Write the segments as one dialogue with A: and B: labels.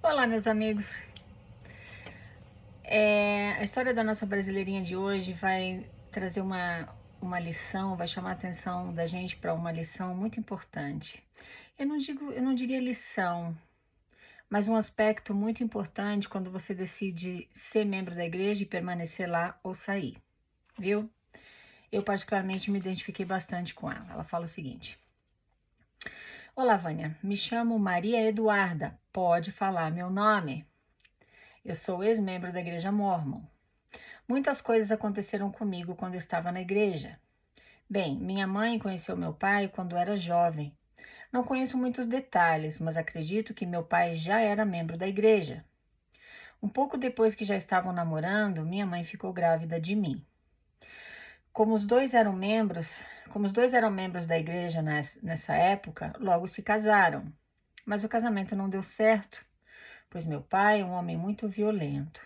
A: Olá, meus amigos. A história da nossa brasileirinha de hoje vai trazer uma lição, vai chamar a atenção da gente para uma lição muito importante. Eu não diria lição, mas um aspecto muito importante quando você decide ser membro da igreja e permanecer lá ou sair, viu? Eu particularmente me identifiquei bastante com ela. Ela fala o seguinte: Olá, Vânia, me chamo Maria Eduarda. Pode falar meu nome? Eu sou ex-membro da Igreja Mórmon. Muitas coisas aconteceram comigo quando eu estava na igreja. Bem, minha mãe conheceu meu pai quando era jovem. Não conheço muitos detalhes, mas acredito que meu pai já era membro da igreja. Um pouco depois que já estavam namorando, minha mãe ficou grávida de mim. Como os dois eram membros, como os dois eram membros da igreja nessa época, logo se casaram. Mas o casamento não deu certo, pois meu pai é um homem muito violento.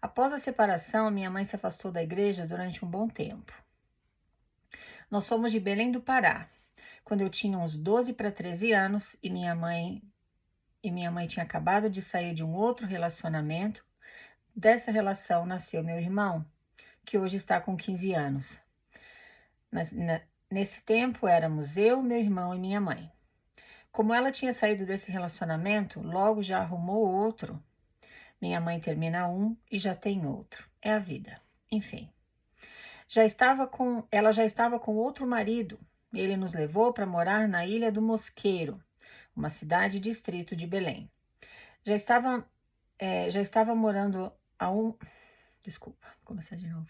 A: Após a separação, minha mãe se afastou da igreja durante um bom tempo. Nós somos de Belém do Pará. Quando eu tinha uns 12 para 13 anos e minha mãe tinha acabado de sair de um outro relacionamento, dessa relação nasceu meu irmão, que hoje está com 15 anos. Nesse tempo éramos eu, meu irmão e minha mãe. Como ela tinha saído desse relacionamento, logo já arrumou outro. Minha mãe termina um e já tem outro. É a vida. Enfim. Ela já estava com outro marido. Ele nos levou para morar na Ilha do Mosqueiro, uma cidade distrito de Belém. Já estava, já estava morando há um. Desculpa, vou começar de novo.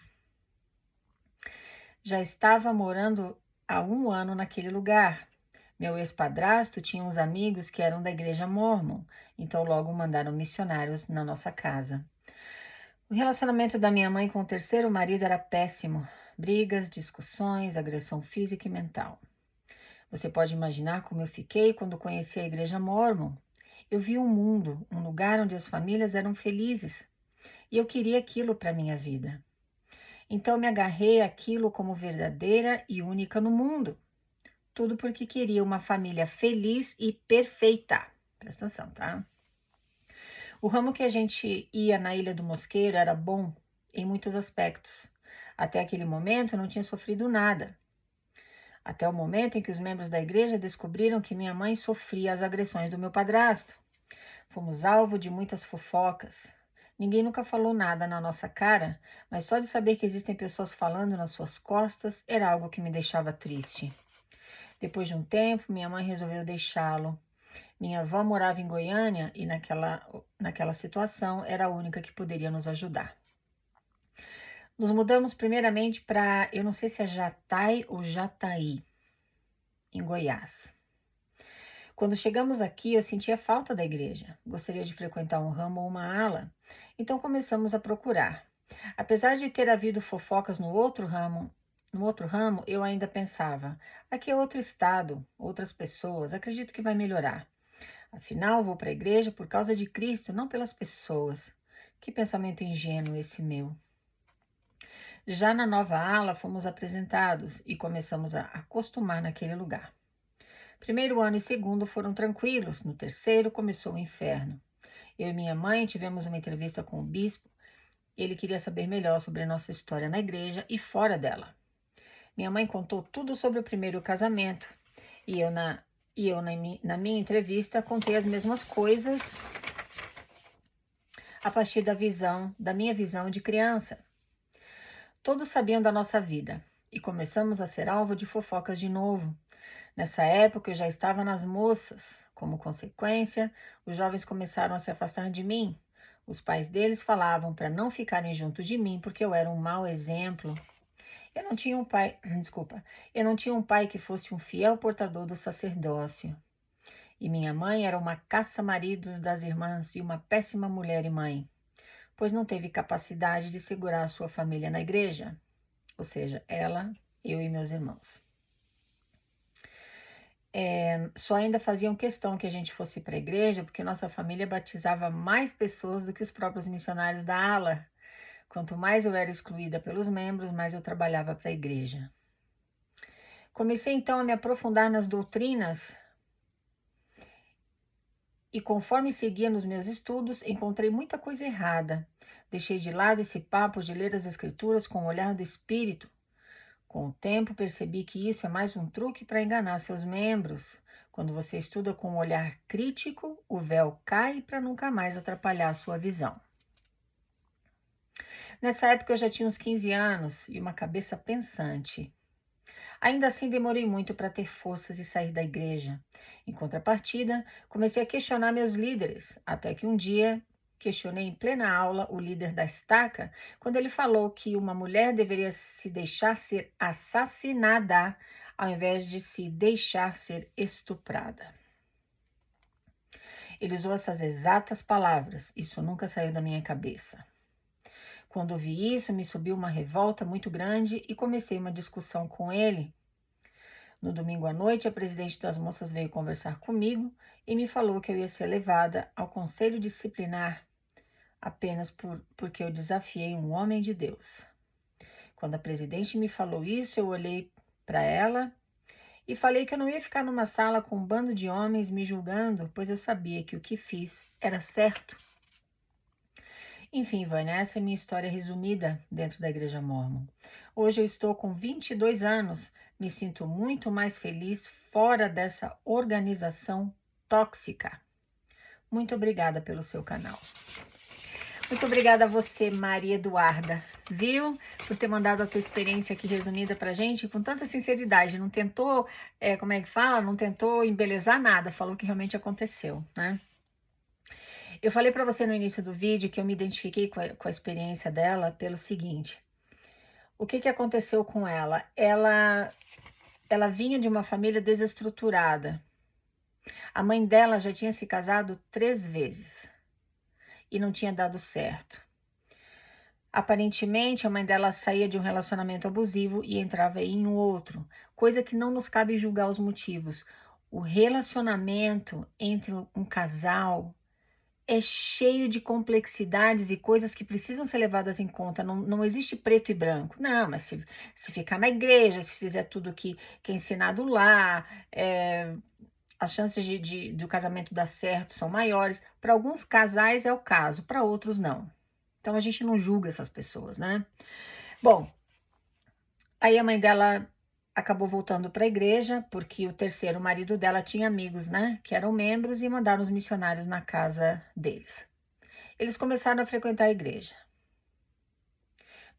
A: Já estava morando há um ano naquele lugar. Meu ex-padrasto tinha uns amigos que eram da igreja Mórmon, então logo mandaram missionários na nossa casa. O relacionamento da minha mãe com o terceiro marido era péssimo. Brigas, discussões, agressão física e mental. Você pode imaginar como eu fiquei quando conheci a igreja Mórmon. Eu vi um mundo, um lugar onde as famílias eram felizes. E eu queria aquilo para minha vida. Então me agarrei àquilo como verdadeira e única no mundo. Tudo porque queria uma família feliz e perfeita. Presta atenção, tá? O ramo que a gente ia na Ilha do Mosqueiro era bom em muitos aspectos. Até aquele momento eu não tinha sofrido nada. Até o momento em que os membros da igreja descobriram que minha mãe sofria as agressões do meu padrasto. Fomos alvo de muitas fofocas. Ninguém nunca falou nada na nossa cara, mas só de saber que existem pessoas falando nas suas costas era algo que me deixava triste. Depois de um tempo, minha mãe resolveu deixá-lo. Minha avó morava em Goiânia e naquela situação era a única que poderia nos ajudar. Nos mudamos primeiramente para, eu não sei se é Jatai ou Jataí, em Goiás. Quando chegamos aqui, eu sentia falta da igreja. Gostaria de frequentar um ramo ou uma ala. Então começamos a procurar. Apesar de ter havido fofocas no outro ramo, eu ainda pensava: aqui é outro estado, outras pessoas, acredito que vai melhorar. Afinal, vou para a igreja por causa de Cristo, não pelas pessoas. Que pensamento ingênuo esse meu. Já na nova ala, fomos apresentados e começamos a acostumar naquele lugar. Primeiro ano e segundo foram tranquilos, no terceiro começou o inferno. Eu e minha mãe tivemos uma entrevista com o bispo. Ele queria saber melhor sobre a nossa história na igreja e fora dela. Minha mãe contou tudo sobre o primeiro casamento e na minha entrevista, contei as mesmas coisas a partir da minha visão de criança. Todos sabiam da nossa vida e começamos a ser alvo de fofocas de novo. Nessa época eu já estava nas moças. Como consequência, os jovens começaram a se afastar de mim. Os pais deles falavam para não ficarem junto de mim porque eu era um mau exemplo. Eu não tinha um pai, desculpa, eu não tinha um pai que fosse um fiel portador do sacerdócio. E minha mãe era uma caça-maridos das irmãs e uma péssima mulher e mãe, pois não teve capacidade de segurar a sua família na igreja, ou seja, ela, eu e meus irmãos. Só ainda faziam questão que a gente fosse para a igreja, porque nossa família batizava mais pessoas do que os próprios missionários da ala. Quanto mais eu era excluída pelos membros, mais eu trabalhava para a igreja. Comecei então a me aprofundar nas doutrinas E conforme seguia nos meus estudos, encontrei muita coisa errada. Deixei de lado esse papo de ler as escrituras com o olhar do espírito. Com o tempo, percebi que isso é mais um truque para enganar seus membros. Quando você estuda com um olhar crítico, o véu cai para nunca mais atrapalhar a sua visão. Nessa época eu já tinha uns 15 anos e uma cabeça pensante. Ainda assim, demorei muito para ter forças e sair da igreja. Em contrapartida, comecei a questionar meus líderes, até que um dia questionei em plena aula o líder da estaca, quando ele falou que uma mulher deveria se deixar ser assassinada ao invés de se deixar ser estuprada. Ele usou essas exatas palavras, isso nunca saiu da minha cabeça. Quando ouvi isso, me subiu uma revolta muito grande e comecei uma discussão com ele. No domingo à noite, a presidente das moças veio conversar comigo e me falou que eu ia ser levada ao conselho disciplinar apenas porque eu desafiei um homem de Deus. Quando a presidente me falou isso, eu olhei para ela e falei que eu não ia ficar numa sala com um bando de homens me julgando, pois eu sabia que o que fiz era certo. Enfim, Vânia, essa é a minha história resumida dentro da Igreja Mórmon. Hoje eu estou com 22 anos, me sinto muito mais feliz fora dessa organização tóxica. Muito obrigada pelo seu canal. Muito obrigada a você, Maria Eduarda, viu? Por ter mandado a tua experiência aqui resumida pra gente com tanta sinceridade. Não tentou, como é que fala? Não tentou embelezar nada, falou o que realmente aconteceu, né? Eu falei para você no início do vídeo que eu me identifiquei com a experiência dela pelo seguinte. O que aconteceu com ela? Ela vinha de uma família desestruturada. A mãe dela já tinha se casado 3 vezes e não tinha dado certo. Aparentemente, a mãe dela saía de um relacionamento abusivo e entrava em um outro, coisa que não nos cabe julgar os motivos. O relacionamento entre um casal é cheio de complexidades e coisas que precisam ser levadas em conta. Não existe preto e branco. Não, mas se ficar na igreja, se fizer tudo que é ensinado lá, as chances do casamento dar certo são maiores. Para alguns casais é o caso, para outros não. Então a gente não julga essas pessoas, né? Bom, aí a mãe dela acabou voltando para a igreja, porque o terceiro marido dela tinha amigos, né, que eram membros e mandaram os missionários na casa deles. Eles começaram a frequentar a igreja,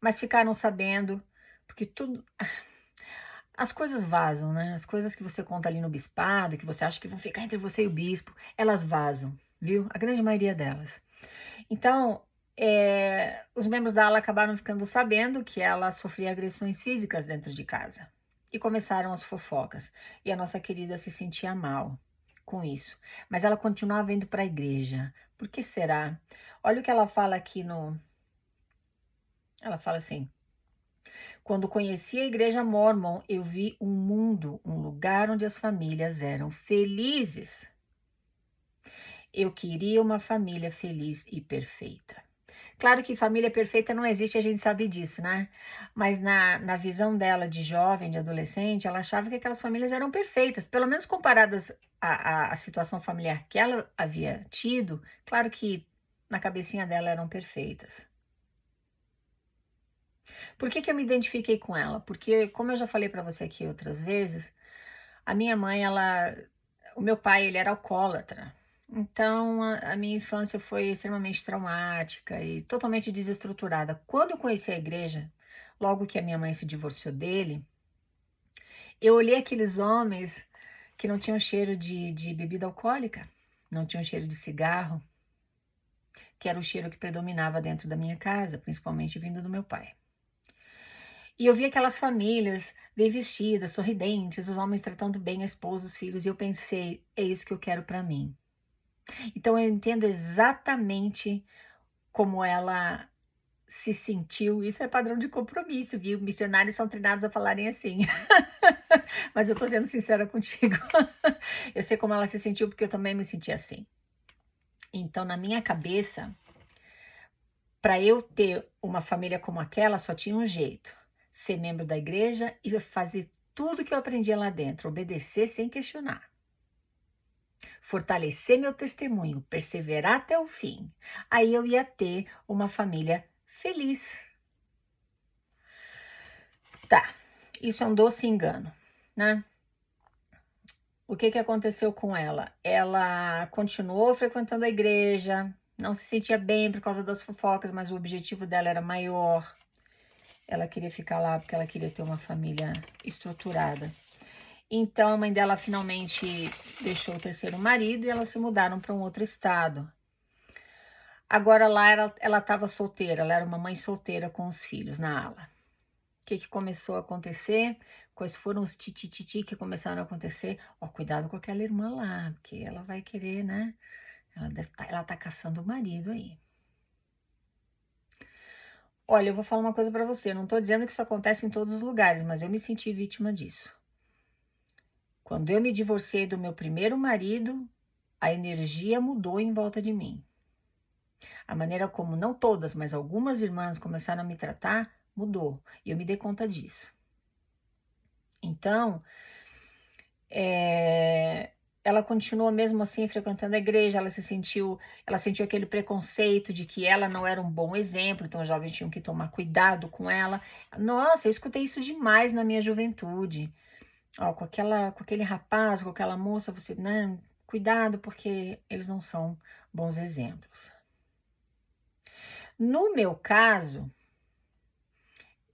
A: mas ficaram sabendo, porque tudo... As coisas vazam, né? As coisas que você conta ali no bispado, que você acha que vão ficar entre você e o bispo, elas vazam, viu? A grande maioria delas. Então, os membros da ala acabaram ficando sabendo que ela sofria agressões físicas dentro de casa. E começaram as fofocas. E a nossa querida se sentia mal com isso. Mas ela continuava indo para a igreja. Por que será? Olha o que ela fala aqui no... Ela fala assim: quando conheci a igreja Mormon, eu vi um mundo, um lugar onde as famílias eram felizes. Eu queria uma família feliz e perfeita. Claro que família perfeita não existe, a gente sabe disso, né? Mas na visão dela de jovem, de adolescente, ela achava que aquelas famílias eram perfeitas, pelo menos comparadas à situação familiar que ela havia tido. Claro que na cabecinha dela eram perfeitas. Por que eu me identifiquei com ela? Porque, como eu já falei para você aqui outras vezes, a minha mãe, o meu pai, ele era alcoólatra. Então, a minha infância foi extremamente traumática e totalmente desestruturada. Quando eu conheci a igreja, logo que a minha mãe se divorciou dele, eu olhei aqueles homens que não tinham cheiro de bebida alcoólica, não tinham cheiro de cigarro, que era o cheiro que predominava dentro da minha casa, principalmente vindo do meu pai. E eu vi aquelas famílias bem vestidas, sorridentes, os homens tratando bem a esposa, os filhos, e eu pensei, é isso que eu quero para mim. Então eu entendo exatamente como ela se sentiu. Isso é padrão de compromisso, viu? Missionários são treinados a falarem assim. Mas eu tô sendo sincera contigo. Eu sei como ela se sentiu, porque eu também me senti assim. Então, na minha cabeça, para eu ter uma família como aquela, só tinha um jeito: ser membro da igreja e fazer tudo que eu aprendia lá dentro, obedecer sem questionar. fortalecer meu testemunho, perseverar até o fim, aí eu ia ter uma família feliz. Tá, isso é um doce engano, né? O que aconteceu com ela? Ela continuou frequentando a igreja, não se sentia bem por causa das fofocas, mas o objetivo dela era maior. Ela queria ficar lá porque ela queria ter uma família estruturada. Então a mãe dela finalmente deixou o terceiro marido e elas se mudaram para um outro estado. Agora lá ela estava solteira, ela era uma mãe solteira com os filhos na ala. O que começou a acontecer? Quais foram os tititi que começaram a acontecer? Ó, cuidado com aquela irmã lá, porque ela vai querer, né? Ela tá caçando o marido aí. Olha, eu vou falar uma coisa pra você. Não tô dizendo que isso acontece em todos os lugares, mas eu me senti vítima disso. Quando eu me divorciei do meu primeiro marido, a energia mudou em volta de mim. A maneira como, não todas, mas algumas irmãs começaram a me tratar, mudou. E eu me dei conta disso. Então, ela continuou mesmo assim frequentando a igreja, ela sentiu aquele preconceito de que ela não era um bom exemplo, então os jovens tinham que tomar cuidado com ela. Nossa, eu escutei isso demais na minha juventude. Ó, com aquele rapaz, com aquela moça, você, né, cuidado porque eles não são bons exemplos. No meu caso,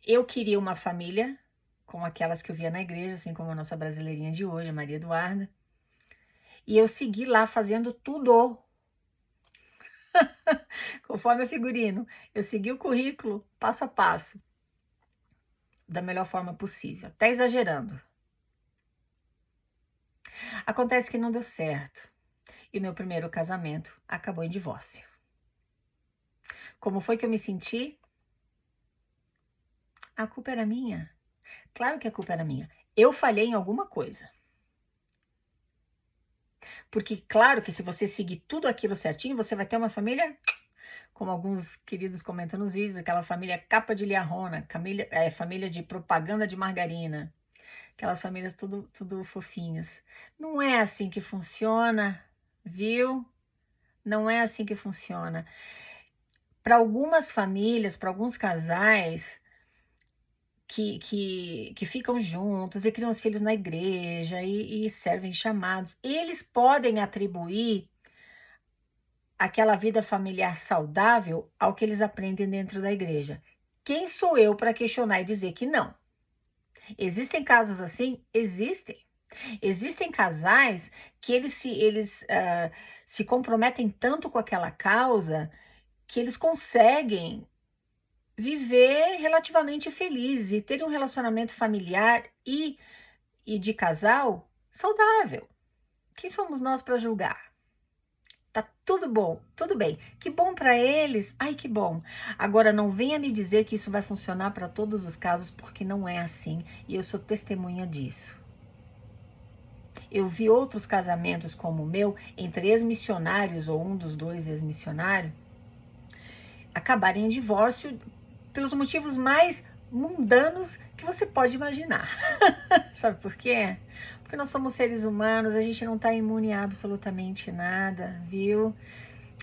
A: eu queria uma família como aquelas que eu via na igreja, assim como a nossa brasileirinha de hoje, a Maria Eduarda. E eu segui lá fazendo tudo. Conforme o figurino. Eu segui o currículo passo a passo. Da melhor forma possível. Até exagerando. Acontece que não deu certo. E o meu primeiro casamento acabou em divórcio. Como foi que eu me senti? A culpa era minha. Claro que a culpa era minha. Eu falhei em alguma coisa. Porque, claro que se você seguir tudo aquilo certinho, você vai ter uma família, como alguns queridos comentam nos vídeos, aquela família capa de liarrona, família de propaganda de margarina. Aquelas famílias tudo fofinhas. Não é assim que funciona, viu? Não é assim que funciona. Para algumas famílias, para alguns casais que ficam juntos e criam os filhos na igreja e servem chamados, eles podem atribuir aquela vida familiar saudável ao que eles aprendem dentro da igreja. Quem sou eu para questionar e dizer que não? Existem casos assim? Existem. Existem casais que eles se comprometem tanto com aquela causa que eles conseguem viver relativamente felizes e ter um relacionamento familiar e de casal saudável. Quem somos nós para julgar? Tá tudo bom, tudo bem. Que bom para eles. Ai, que bom. Agora não venha me dizer que isso vai funcionar para todos os casos, porque não é assim, e eu sou testemunha disso. Eu vi outros casamentos como o meu, entre ex-missionários ou um dos dois ex-missionários, acabarem em divórcio pelos motivos mais mundanos que você pode imaginar. Sabe por quê? Porque nós somos seres humanos, a gente não está imune a absolutamente nada, viu?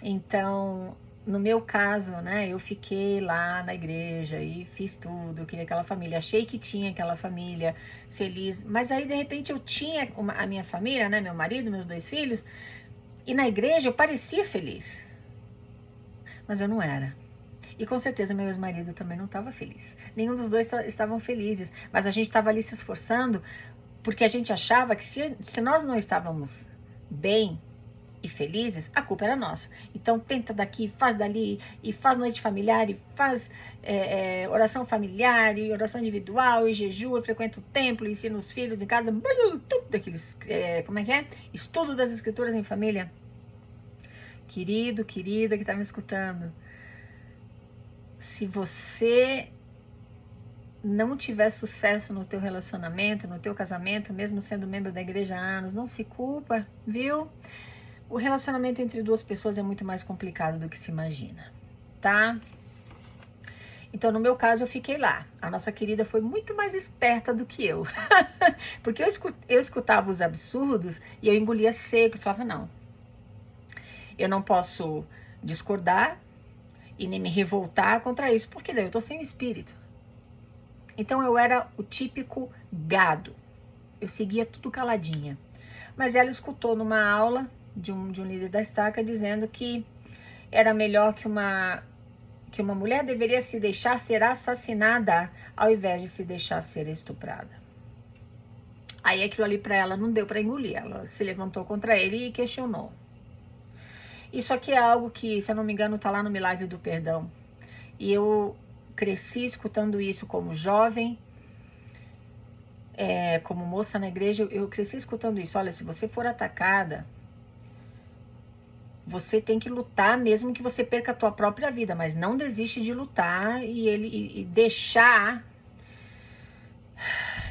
A: Então, no meu caso, né, eu fiquei lá na igreja e fiz tudo, eu queria aquela família, achei que tinha aquela família feliz, mas aí de repente eu tinha a minha família, né, meu marido, meus 2 filhos, e na igreja eu parecia feliz, mas eu não era. E com certeza meu ex-marido também não estava feliz. Nenhum dos dois estavam felizes, mas a gente estava ali se esforçando porque a gente achava que se nós não estávamos bem e felizes, a culpa era nossa. Então tenta daqui, faz dali, e faz noite familiar, e faz oração familiar, e oração individual, e jejum, frequenta o templo, ensina os filhos em casa, tudo daqueles, como é que é? Estudo das escrituras em família. Querido, querida que está me escutando, se você não tiver sucesso no teu relacionamento, no teu casamento, mesmo sendo membro da igreja há anos, não se culpa, viu? O relacionamento entre duas pessoas é muito mais complicado do que se imagina, tá? Então, no meu caso, eu fiquei lá. A nossa querida foi muito mais esperta do que eu. Porque eu escutava os absurdos e eu engolia seco e falava, não, Eu não posso discordar e nem me revoltar contra isso, porque daí eu tô sem o espírito. Então eu era o típico gado. Eu seguia tudo caladinha. Mas ela escutou numa aula de um líder da estaca dizendo que era melhor que uma mulher deveria se deixar ser assassinada ao invés de se deixar ser estuprada. Aí aquilo ali para ela não deu para engolir. Ela se levantou contra ele e questionou. Isso aqui é algo que, se eu não me engano, está lá no Milagre do Perdão. E eu cresci escutando isso como jovem, como moça na igreja, eu cresci escutando isso. Olha, se você for atacada, você tem que lutar mesmo que você perca a tua própria vida, mas não desiste de lutar e deixar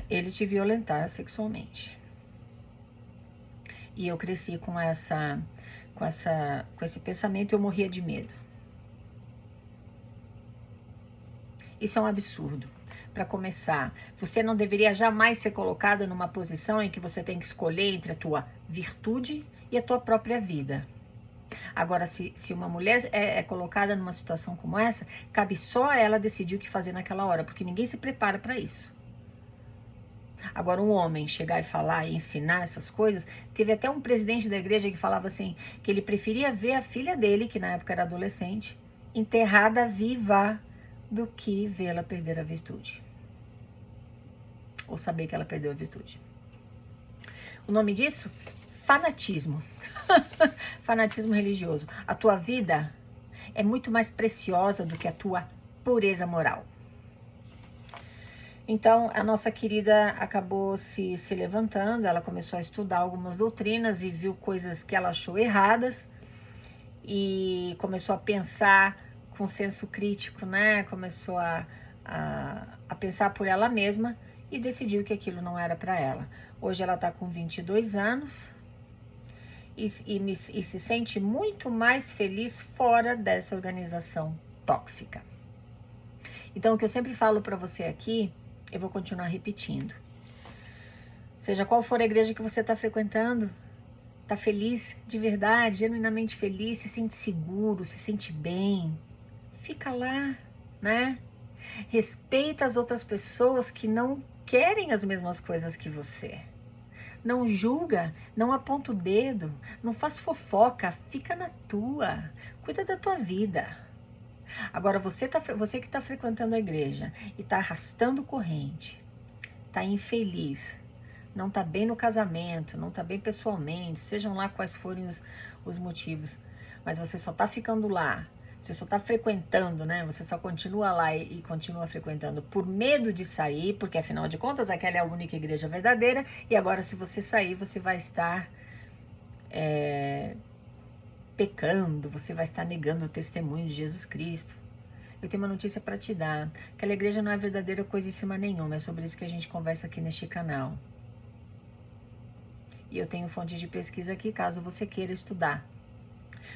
A: ele te violentar sexualmente. E eu cresci com esse pensamento e eu morria de medo. Isso é um absurdo. Para começar, você não deveria jamais ser colocado numa posição em que você tem que escolher entre a tua virtude e a tua própria vida. Agora, se uma mulher é colocada numa situação como essa, cabe só a ela decidir o que fazer naquela hora, porque ninguém se prepara para isso. Agora, um homem chegar e falar e ensinar essas coisas, teve até um presidente da igreja que falava assim, que ele preferia ver a filha dele, que na época era adolescente, enterrada viva, do que vê-la perder a virtude. Ou saber que ela perdeu a virtude. O nome disso? Fanatismo. Fanatismo religioso. A tua vida é muito mais preciosa do que a tua pureza moral. Então, a nossa querida acabou se levantando, ela começou a estudar algumas doutrinas e viu coisas que ela achou erradas e começou a pensar com senso crítico, né? Começou a pensar por ela mesma e decidiu que aquilo não era para ela. Hoje ela está com 22 anos e se sente muito mais feliz fora dessa organização tóxica. Então, o que eu sempre falo para você aqui, eu vou continuar repetindo. Seja qual for a igreja que você está frequentando, está feliz de verdade, genuinamente feliz, se sente seguro, se sente bem, fica lá, né? Respeita as outras pessoas que não querem as mesmas coisas que você. Não julga, não aponta o dedo, não faz fofoca, fica na tua, cuida da tua vida. Agora, você que está frequentando a igreja e está arrastando corrente, está infeliz, não está bem no casamento, não está bem pessoalmente, sejam lá quais forem os motivos, mas você só está ficando lá, você só está frequentando, né? Você só continua lá e continua frequentando por medo de sair, porque afinal de contas aquela é a única igreja verdadeira, e agora se você sair, você vai estar pecando, você vai estar negando o testemunho de Jesus Cristo. Eu tenho uma notícia para te dar. Aquela igreja não é verdadeira coisíssima nenhuma. É sobre isso que a gente conversa aqui neste canal. E eu tenho fontes de pesquisa aqui, caso você queira estudar.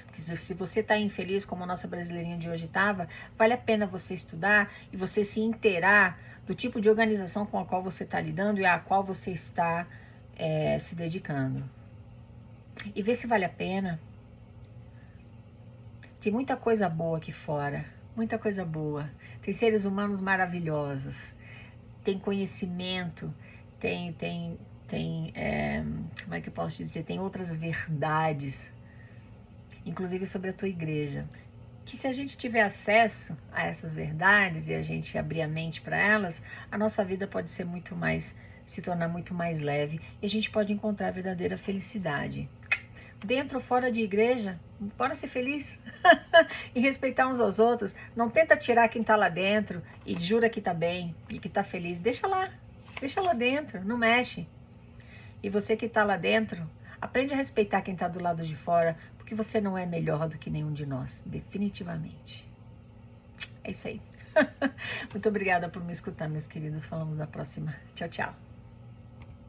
A: Porque se você está infeliz, como a nossa brasileirinha de hoje estava, vale a pena você estudar e você se inteirar do tipo de organização com a qual você está lidando e a qual você está se dedicando. E ver se vale a pena. Tem muita coisa boa aqui fora, muita coisa boa. Tem seres humanos maravilhosos, tem conhecimento, tem como é que eu posso te dizer? Tem outras verdades, inclusive sobre a tua igreja. Que se a gente tiver acesso a essas verdades e a gente abrir a mente para elas, a nossa vida pode ser muito mais, se tornar muito mais leve e a gente pode encontrar a verdadeira felicidade. Dentro ou fora de igreja, bora ser feliz e respeitar uns aos outros. Não tenta tirar quem tá lá dentro e jura que tá bem e que tá feliz. Deixa lá dentro, não mexe. E você que tá lá dentro, aprende a respeitar quem tá do lado de fora, porque você não é melhor do que nenhum de nós, definitivamente. É isso aí. Muito obrigada por me escutar, meus queridos. Falamos na próxima. Tchau, tchau.